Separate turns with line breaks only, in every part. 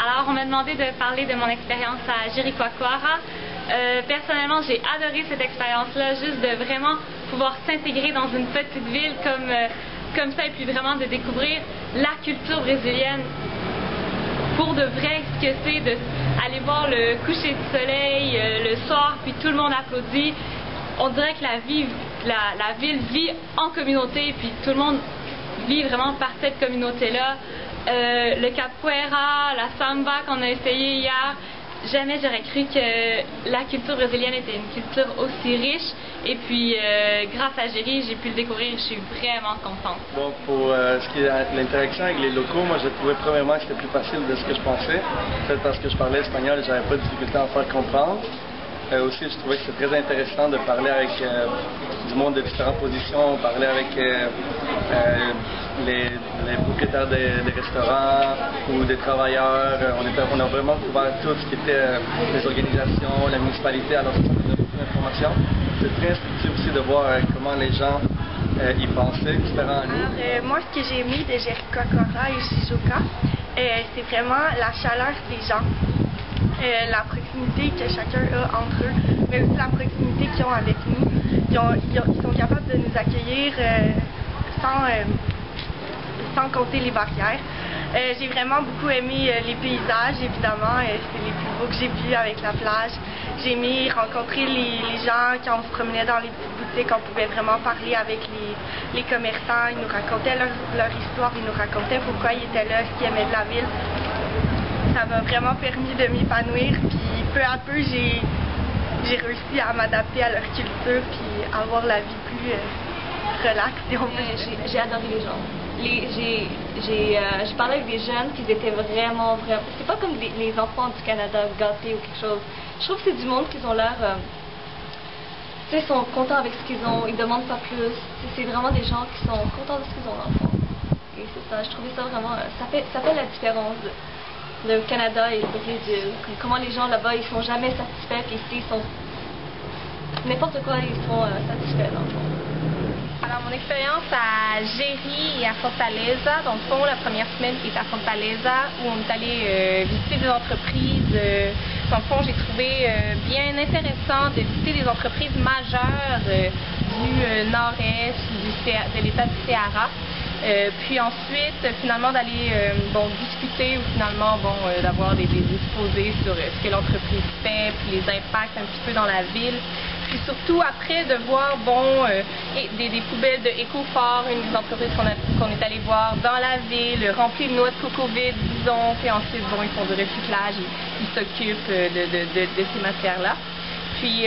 Alors, on m'a demandé de parler de mon expérience à Jericoacoara. Personnellement, j'ai adoré cette expérience-là, juste de vraiment pouvoir s'intégrer dans une petite ville comme ça, et puis vraiment de découvrir la culture brésilienne pour de vrai, ce que c'est d'aller voir le coucher du soleil le soir, puis tout le monde applaudit. On dirait que la ville vit en communauté, puis tout le monde vit vraiment par cette communauté-là. Le capoeira, la samba qu'on a essayé hier, jamais j'aurais cru que la culture brésilienne était une culture aussi riche. Et puis, grâce à Jerry, j'ai pu le découvrir. Je suis vraiment contente.
Bon, pour ce qui est de l'interaction avec les locaux, moi, j'ai trouvé premièrement que c'était plus facile de ce que je pensais. Peut-être parce que je parlais espagnol, j'avais pas de difficulté à en faire comprendre. Aussi, je trouvais que c'était très intéressant de parler avec du monde de différentes positions. On parlait avec les propriétaires des restaurants ou des travailleurs. On a vraiment couvert tout ce qui était les organisations, la municipalité. Alors ça nous donne beaucoup d'informations. C'est très instructif aussi de voir comment les gens y pensaient, différents à nous.
Alors, moi, ce que j'ai aimé de Jericoacoara et Shizuoka, c'est vraiment la chaleur des gens. La proximité que chacun a entre eux, mais aussi la proximité qu'ils ont avec nous. Ils sont capables de nous accueillir sans compter les barrières. J'ai vraiment beaucoup aimé les paysages, évidemment. C'est les plus beaux que j'ai vus avec la plage. J'ai aimé rencontrer les gens quand on se promenait dans les petites boutiques. On pouvait vraiment parler avec les commerçants. Ils nous racontaient leur histoire, ils nous racontaient pourquoi ils étaient là, ce qu'ils aimaient de la ville. Ça m'a vraiment permis de m'épanouir, puis peu à peu, j'ai réussi à m'adapter à leur culture, puis avoir la vie plus relax, si on peut dire.
J'ai adoré les gens. J'ai parlé avec des jeunes qui étaient vraiment... C'est pas comme les enfants du Canada gâtés ou quelque chose. Je trouve que c'est du monde qui ont l'air... tu sais, ils sont contents avec ce qu'ils ont, ils demandent pas plus. C'est vraiment des gens qui sont contents de ce qu'ils ont dans le fond. Et c'est ça, je trouvais ça vraiment... Ça fait la différence le Canada et le Brésil. Comment les gens là-bas, ils sont jamais satisfaits, puis ici, ils sont... N'importe quoi, ils sont satisfaits dans le fond.
Alors, mon expérience à Jeri et à Fortaleza, dans le fond, la première semaine qui est à Fortaleza, où on est allé visiter des entreprises. Dans le fond, j'ai trouvé bien intéressant de visiter des entreprises majeures du nord-est de l'État du Ceará. Puis ensuite, finalement, d'aller discuter ou finalement d'avoir des exposés sur ce que l'entreprise fait, puis les impacts un petit peu dans la ville. Puis surtout, après, de voir des poubelles de Ecofor, une des entreprises qu'on est allé voir dans la ville, remplies de noix de coco vides, disons, puis ensuite, ils font du recyclage, ils s'occupent de ces matières-là. Puis,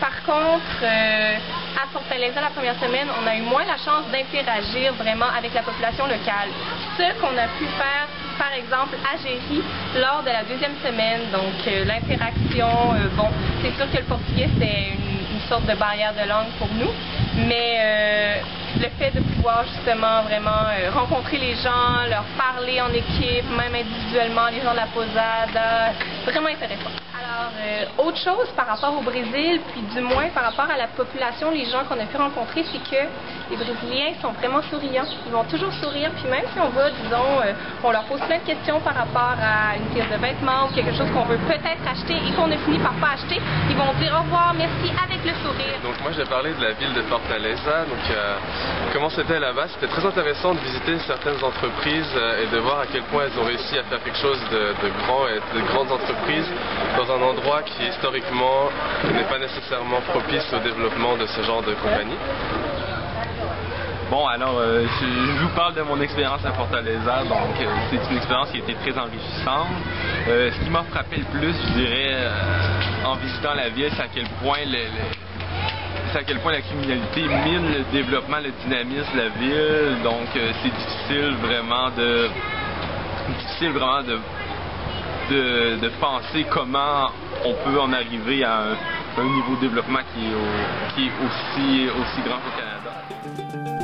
par contre, à Fortaleza, la première semaine, on a eu moins la chance d'interagir vraiment avec la population locale. Ce qu'on a pu faire, par exemple, à Jeri, lors de la deuxième semaine, donc l'interaction, c'est sûr que le portugais, c'est une sorte de barrière de langue pour nous, mais le fait de pouvoir justement vraiment rencontrer les gens, leur parler en équipe, même individuellement, les gens de la posada, vraiment intéressant. Alors, autre chose par rapport au Brésil, puis du moins par rapport à la population, les gens qu'on a pu rencontrer, c'est que les Brésiliens sont vraiment souriants. Ils vont toujours sourire, puis même si on va, disons, on leur pose plein de questions par rapport à une pièce de vêtements ou quelque chose qu'on veut peut-être acheter et qu'on a fini par pas acheter, ils vont dire au revoir, merci, avec le sourire.
Donc moi, j'ai parlé de la ville de Fortaleza, donc comment c'était là-bas. C'était très intéressant de visiter certaines entreprises et de voir à quel point elles ont réussi à faire quelque chose de grand et de grandes entreprises dans un endroit qui historiquement n'est pas nécessairement propice au développement de ce genre de compagnie.
Bon, alors, je vous parle de mon expérience à Fortaleza, donc c'est une expérience qui a été très enrichissante. Ce qui m'a frappé le plus, je dirais, en visitant la ville, c'est à quel point c'est à quel point la criminalité mine le développement, le dynamisme de la ville. Donc c'est difficile vraiment de penser comment on peut en arriver à un niveau de développement qui est aussi grand qu'au Canada.